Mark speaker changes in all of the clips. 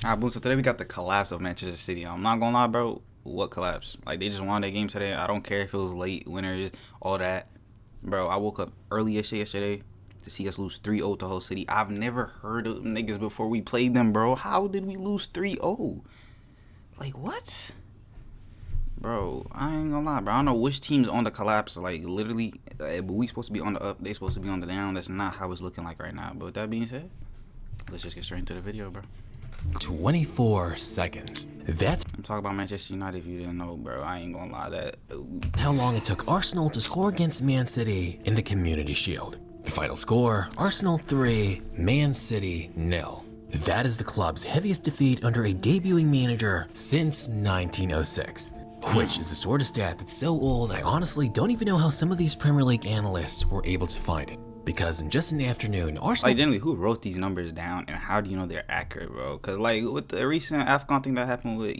Speaker 1: Alright, boom. So today we got the collapse of Manchester City. I'm not gonna lie, bro. What collapse? Like, they just won that game today. I don't care if it was late, winners, all that. Bro, I woke up early yesterday to see us lose 3-0 to Hull City. I've never heard of them niggas before we played them, bro. How did we lose 3-0? Like, what? Bro, I ain't gonna lie, bro. I don't know which team's on the collapse. Like, literally, but we supposed to be on the up. They supposed to be on the down. That's not how it's looking like right now. But with that being said, let's just get straight into the video, bro.
Speaker 2: 24 seconds. That's
Speaker 1: I'm talking about Manchester United if you didn't know, bro. I ain't gonna lie, that
Speaker 2: how long it took Arsenal to score against Man City in the Community Shield. The final score, Arsenal 3, Man City 0. That is the club's heaviest defeat under a debuting manager since 1906. Which is a sort of stat that's so old, I honestly don't even know how some of these Premier League analysts were able to find it. Because in just an afternoon, Arsenal...
Speaker 1: Like, generally, who wrote these numbers down, and how do you know they're accurate, bro? Because, like, with the recent AFCON thing that happened with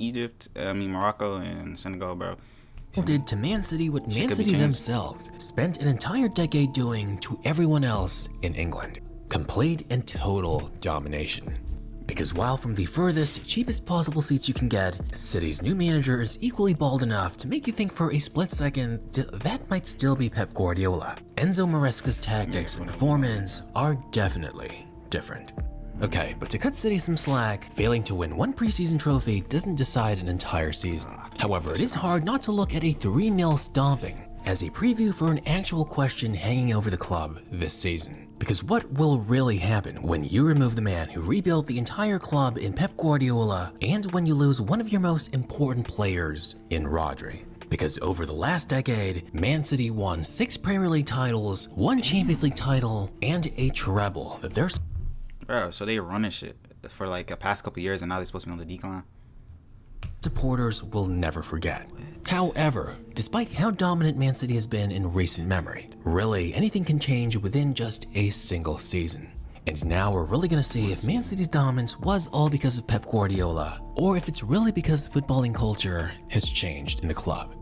Speaker 1: Morocco and Senegal, bro.
Speaker 2: did to Man City what Man City themselves spent an entire decade doing to everyone else in England. Complete and total domination. Because while from the furthest, cheapest possible seats you can get, City's new manager is equally bald enough to make you think for a split second that might still be Pep Guardiola. Enzo Maresca's tactics and performance are definitely different. Okay, but to cut City some slack, failing to win one preseason trophy doesn't decide an entire season. However, it is hard not to look at a 3-0 stomping as a preview for an actual question hanging over the club this season. Because what will really happen when you remove the man who rebuilt the entire club in Pep Guardiola, and when you lose one of your most important players in Rodri? Because over the last decade, Man City won 6 Premier League titles, 1 Champions League title, and a treble that they're...
Speaker 1: Bro, so they running shit for like the past couple years, and now they're supposed to be on the decline?
Speaker 2: Supporters will never forget. However, despite how dominant Man City has been in recent memory, really anything can change within just a single season. And now we're really gonna see if Man City's dominance was all because of Pep Guardiola, or if it's really because the footballing culture has changed in the club.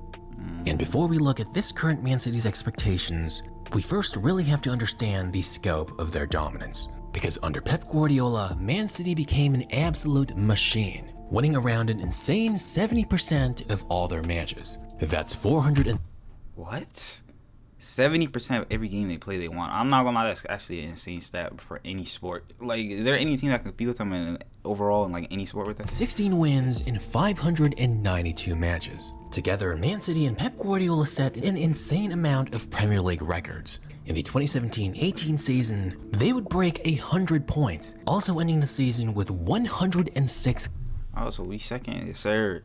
Speaker 2: And before we look at this current Man City's expectations, we first really have to understand the scope of their dominance. Because under Pep Guardiola, Man City became an absolute machine, winning around an insane 70% of all their matches. That's 400 and...
Speaker 1: What? 70% of every game they play, they won. I'm not gonna lie, that's actually an insane stat for any sport. Like, is there any team that can compete with them in overall in like any sport with that?
Speaker 2: 16 wins in 592 matches. Together, Man City and Pep Guardiola set an insane amount of Premier League records. In the 2017-18 season, they would break 100 points, also ending the season with 106.
Speaker 1: Oh, so we second, yes, sir.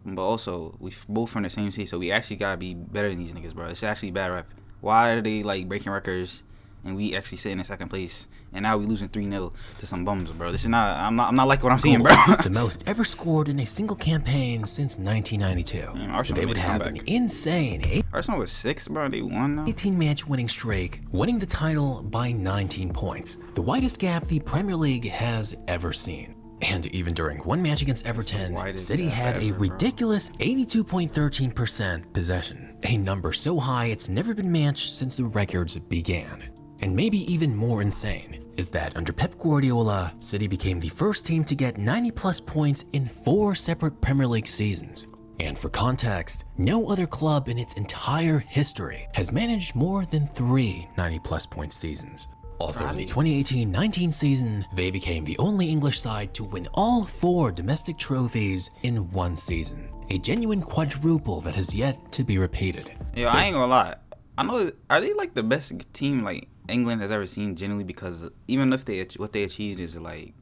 Speaker 1: But also, we both from the same city, so we actually gotta be better than these niggas, bro. It's actually bad rep. Why are they like breaking records and we actually sitting in second place, and now we losing 3-0 to some bums, bro? This is not. I'm not like what I'm seeing, bro.
Speaker 2: The most ever scored in a single campaign since 1992.
Speaker 1: Man,
Speaker 2: they would have an insane
Speaker 1: Arsenal was 6, bro. They won now.
Speaker 2: 18-match winning streak, winning the title by 19 points, the widest gap the Premier League has ever seen. And even during one match against Everton, City had a ridiculous 82.13% possession, a number so high it's never been matched since the records began. And maybe even more insane is that under Pep Guardiola, City became the first team to get 90+ points in 4 separate Premier League seasons. And for context, no other club in its entire history has managed more than 3 90+ point seasons. Also, in the 2018-19 season, they became the only English side to win all 4 domestic trophies in one season. A genuine quadruple that has yet to be repeated.
Speaker 1: Yeah, I ain't gonna lie. I know, are they like the best team like England has ever seen generally? Because even if what they achieved is like,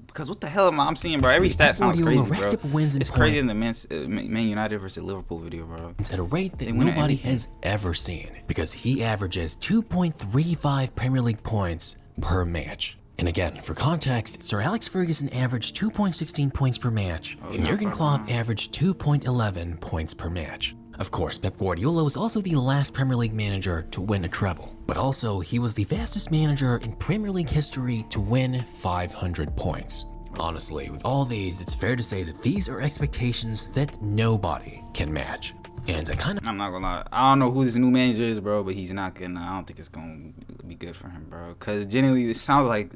Speaker 1: because what the hell am I seeing, bro? Every stat sounds crazy, bro. It's crazy in the Man United versus Liverpool video, bro.
Speaker 2: At a rate that nobody has ever seen, because he averages 2.35 Premier League points per match. And again, for context, Sir Alex Ferguson averaged 2.16 points per match, and Jurgen Klopp averaged 2.11 points per match. Of course, Pep Guardiola was also the last Premier League manager to win a treble, but also he was the fastest manager in Premier League history to win 500 points. Honestly, with all these, it's fair to say that these are expectations that nobody can match. And
Speaker 1: I'm not gonna lie, I don't know who this new manager is, bro, but he's not gonna, I don't think it's gonna be good for him, bro. Cause genuinely, it sounds like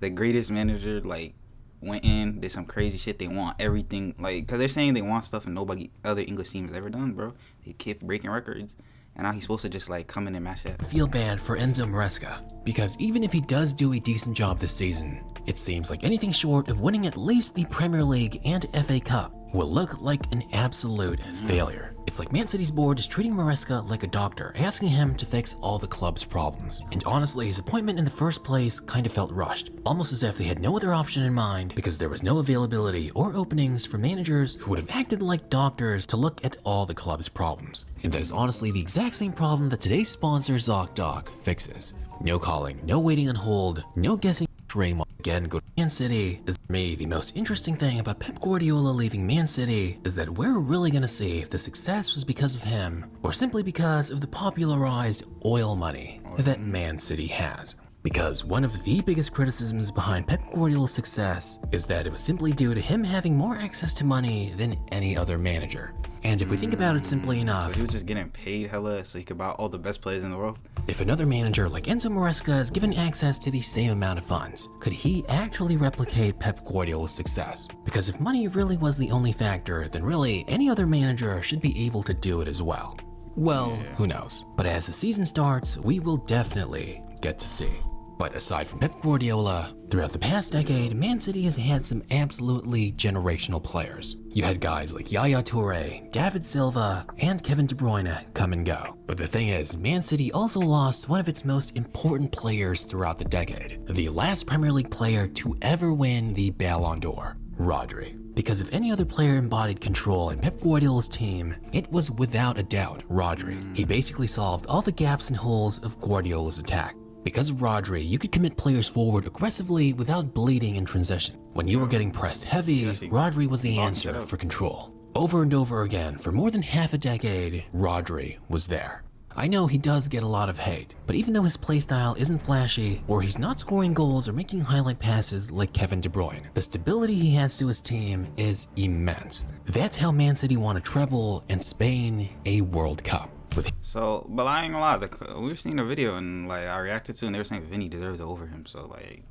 Speaker 1: the greatest manager, like, went in, did some crazy shit. They want everything, like, because they're saying they want stuff and nobody other English team has ever done, bro. They keep breaking records. And now he's supposed to just like come in and match that.
Speaker 2: I feel bad for Enzo Maresca, because even if he does do a decent job this season, it seems like anything short of winning at least the Premier League and FA Cup will look like an absolute failure. It's like Man City's board is treating Maresca like a doctor, asking him to fix all the club's problems. And honestly, his appointment in the first place kind of felt rushed, almost as if they had no other option in mind because there was no availability or openings for managers who would have acted like doctors to look at all the club's problems. And that is honestly the exact same problem that today's sponsor ZocDoc fixes. No calling, no waiting on hold, no guessing Raymond again go to Man City. Is me, the most interesting thing about Pep Guardiola leaving Man City is that we're really gonna see if the success was because of him or simply because of the popularized oil money that Man City has. Because one of the biggest criticisms behind Pep Guardiola's success is that it was simply due to him having more access to money than any other manager. And if we think about it simply enough,
Speaker 1: so he was just getting paid hella so he could buy all the best players in the world.
Speaker 2: If another manager like Enzo Maresca is given access to the same amount of funds, could he actually replicate Pep Guardiola's success? Because if money really was the only factor, then really any other manager should be able to do it as well. Well, who knows? But as the season starts, we will definitely get to see. But aside from Pep Guardiola, throughout the past decade, Man City has had some absolutely generational players. You had guys like Yaya Toure, David Silva, and Kevin De Bruyne come and go. But the thing is, Man City also lost one of its most important players throughout the decade, the last Premier League player to ever win the Ballon d'Or, Rodri. Because if any other player embodied control in Pep Guardiola's team, it was without a doubt Rodri. He basically solved all the gaps and holes of Guardiola's attack. Because of Rodri, you could commit players forward aggressively without bleeding in transition. When you were getting pressed heavy, Rodri was the answer for control. Over and over again, for more than half a decade, Rodri was there. I know he does get a lot of hate, but even though his playstyle isn't flashy, or he's not scoring goals or making highlight passes like Kevin De Bruyne, the stability he adds to his team is immense. That's how Man City won a treble and Spain a World Cup.
Speaker 1: So, but I ain't gonna lie, we were seeing a video and like I reacted to, and they were saying Vinny deserves it over him. So like,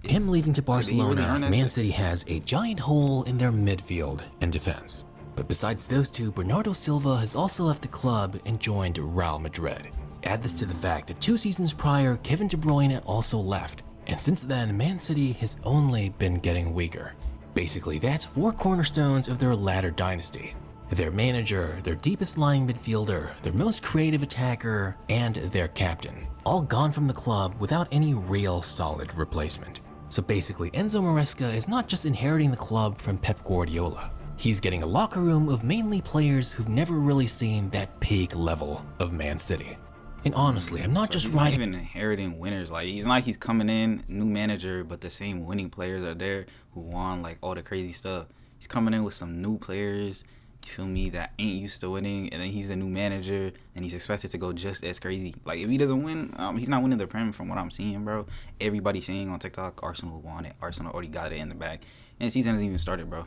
Speaker 2: him leaving to Barcelona,
Speaker 1: really
Speaker 2: Man City has a giant hole in their midfield and defense. But besides those two, Bernardo Silva has also left the club and joined Real Madrid. Add this to the fact that 2 seasons prior, Kevin De Bruyne also left, and since then, Man City has only been getting weaker. Basically, that's 4 cornerstones of their latter dynasty. Their manager, their deepest lying midfielder, their most creative attacker, and their captain. All gone from the club without any real solid replacement. So basically, Enzo Maresca is not just inheriting the club from Pep Guardiola. He's getting a locker room of mainly players who've never really seen that peak level of Man City. And honestly, I'm not just
Speaker 1: he's not even inheriting winners. Like, he's not like he's coming in, new manager, but the same winning players are there who won like all the crazy stuff. He's coming in with some new players, you feel me, that ain't used to winning, and then he's a new manager, and he's expected to go just as crazy. Like, if he doesn't win, he's not winning the Prem from what I'm seeing, bro. Everybody's saying on TikTok, Arsenal won it. Arsenal already got it in the bag. And the season hasn't even started, bro.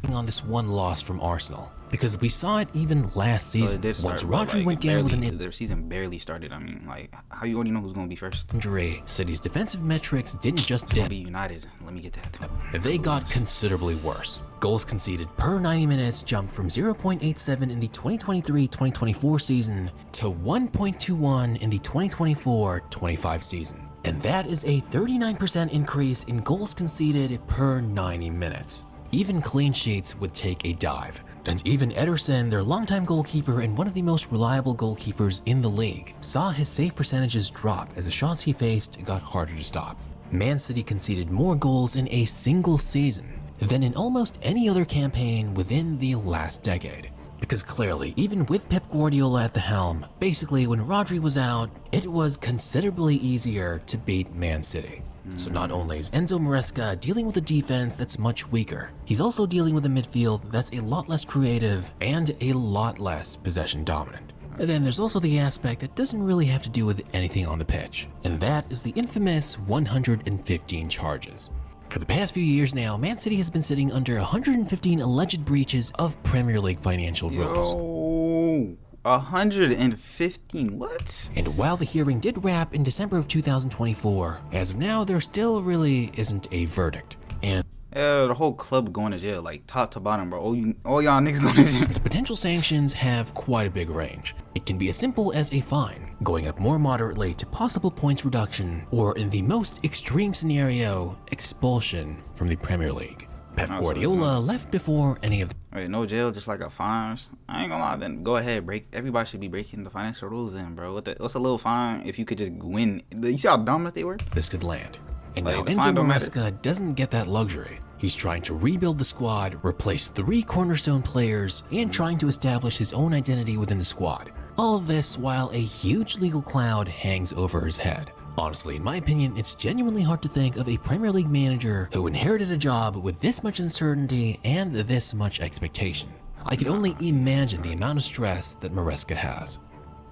Speaker 2: On this one loss from Arsenal, because we saw it even last season. Once Rodri went down with an
Speaker 1: their season barely started. I mean, like, how you already know who's going to be first?
Speaker 2: Injury, City's defensive metrics didn't just dip.
Speaker 1: Be United. Let me get that.
Speaker 2: They got considerably worse. Goals conceded per 90 minutes jumped from 0.87 in the 2023-2024 season to 1.21 in the 2024-25 season. And that is a 39% increase in goals conceded per 90 minutes. Even clean sheets would take a dive. And even Ederson, their longtime goalkeeper and one of the most reliable goalkeepers in the league, saw his save percentages drop as the shots he faced got harder to stop. Man City conceded more goals in a single season than in almost any other campaign within the last decade. Because clearly, even with Pep Guardiola at the helm, basically when Rodri was out, it was considerably easier to beat Man City. So not only is Enzo Maresca dealing with a defense that's much weaker, he's also dealing with a midfield that's a lot less creative and a lot less possession dominant. And then there's also the aspect that doesn't really have to do with anything on the pitch, and that is the infamous 115 charges. For the past few years now, Man City has been sitting under 115 alleged breaches of Premier League financial rules.
Speaker 1: 115, what?
Speaker 2: And while the hearing did wrap in December of 2024, as of now there still really isn't a verdict. And
Speaker 1: The whole club going to jail, like top to bottom, bro. All y'all niggas going to jail.
Speaker 2: The potential sanctions have quite a big range. It can be as simple as a fine, going up more moderately to possible points reduction, or in the most extreme scenario, expulsion from the Premier League. PepGuardiola left before any of the
Speaker 1: Wait, no jail, just like a fines. I ain't gonna lie. Then go ahead, everybody should be breaking the financial rules, then, bro. What's a little fine if you could just win? You see how dumb that they were?
Speaker 2: this could land. And
Speaker 1: Like,
Speaker 2: now
Speaker 1: the
Speaker 2: Enzo
Speaker 1: fine don't
Speaker 2: Maresca doesn't get that luxury. He's trying to rebuild the squad, replace 3 cornerstone players, and trying to establish his own identity within the squad. All of this while a huge legal cloud hangs over his head. Honestly, in my opinion, it's genuinely hard to think of a Premier League manager who inherited a job with this much uncertainty and this much expectation. I can only imagine the amount of stress that Maresca has.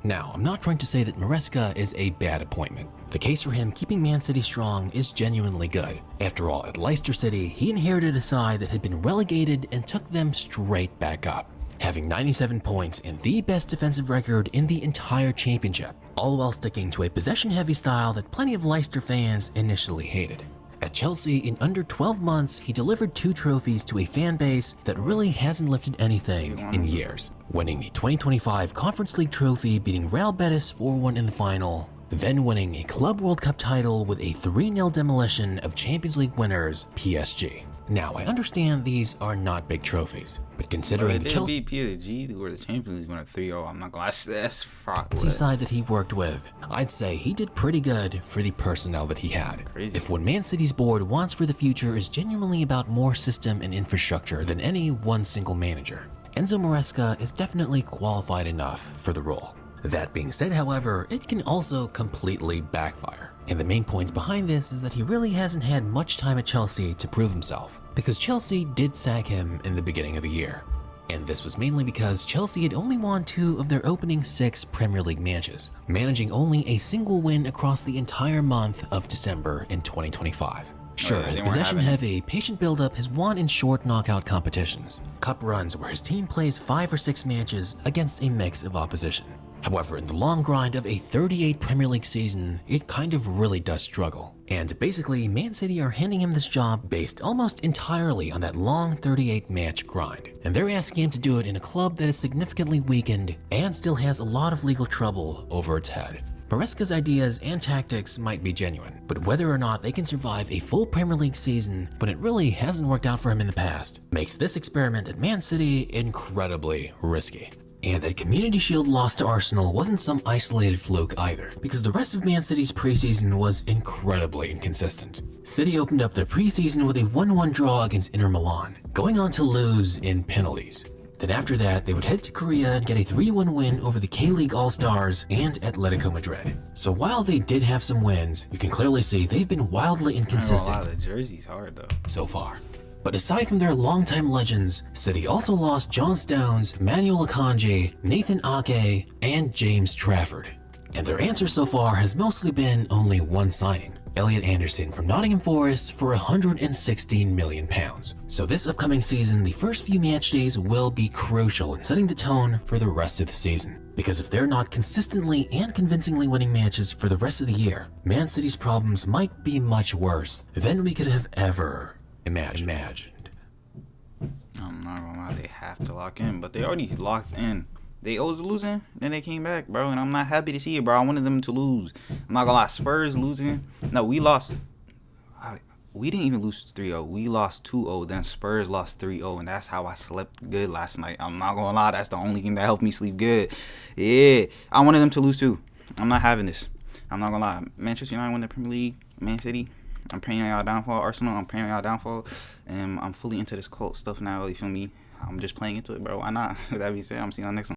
Speaker 2: Now, I'm not trying to say that Maresca is a bad appointment. The case for him keeping Man City strong is genuinely good. After all, at Leicester City, he inherited a side that had been relegated and took them straight back up, having 97 points and the best defensive record in the entire championship, all while sticking to a possession-heavy style that plenty of Leicester fans initially hated. At Chelsea, in under 12 months, he delivered 2 trophies to a fan base that really hasn't lifted anything in years, winning the 2025 Conference League trophy, beating Real Betis 4-1 in the final, then winning a Club World Cup title with a 3-0 demolition of Champions League winners PSG. Now, I understand these are not big trophies, but considering the Chelsea
Speaker 1: beat PSG or the Champions League won 3-0, I'm not gonna lie, that's fraught.
Speaker 2: side that he worked with, I'd say he did pretty good for the personnel that he had.
Speaker 1: Crazy.
Speaker 2: If what Man City's board wants for the future is genuinely about more system and infrastructure than any one single manager, Enzo Maresca is definitely qualified enough for the role. That being said, however, it can also completely backfire. And the main points behind this is that he really hasn't had much time at Chelsea to prove himself, because Chelsea did sack him in the beginning of the year. And this was mainly because Chelsea had only won 2 of their opening 6 Premier League matches, managing only a single win across the entire month of December in 2025. Sure, his possession-heavy, patient build-up has won in short knockout competitions, cup runs where his team plays 5 or 6 matches against a mix of opposition. However, in the long grind of a 38 Premier League season, it kind of really does struggle. And basically, Man City are handing him this job based almost entirely on that long 38 match grind. And they're asking him to do it in a club that is significantly weakened and still has a lot of legal trouble over its head. Maresca's ideas and tactics might be genuine, but whether or not they can survive a full Premier League season when it really hasn't worked out for him in the past makes this experiment at Man City incredibly risky. And that Community Shield loss to Arsenal wasn't some isolated fluke either, because the rest of Man City's preseason was incredibly inconsistent. City opened up their preseason with a 1-1 draw against Inter Milan, going on to lose in penalties. Then after that, they would head to Korea and get a 3-1 win over the K-League All-Stars and Atletico Madrid. So while they did have some wins, you can clearly see they've been wildly inconsistent
Speaker 1: the jersey's hard though
Speaker 2: so far. But aside from their longtime legends, City also lost John Stones, Manuel Akanji, Nathan Ake, and James Trafford. And their answer so far has mostly been only one signing, Elliot Anderson from Nottingham Forest for £116 million. So this upcoming season, the first few match days will be crucial in setting the tone for the rest of the season. Because if they're not consistently and convincingly winning matches for the rest of the year, Man City's problems might be much worse than we could have ever imagined.
Speaker 1: I'm not gonna lie, they have to lock in, but they already locked in. They was losing, then they came back, bro, and I'm not happy to see it, bro. I wanted them to lose. I'm not gonna lie, Spurs losing. No, we lost. We didn't even lose 3-0. We lost 2-0, then Spurs lost 3-0, and that's how I slept good last night. I'm not gonna lie, that's the only thing that helped me sleep good. Yeah, I wanted them to lose too. I'm not having this. I'm not gonna lie. Manchester United won the Premier League. Man City, I'm praying y'all downfall. Arsenal, I'm praying y'all downfall. And I'm fully into this cult stuff now, you feel me? I'm just playing into it, bro. Why not? With that being said, I'm seeing y'all next one.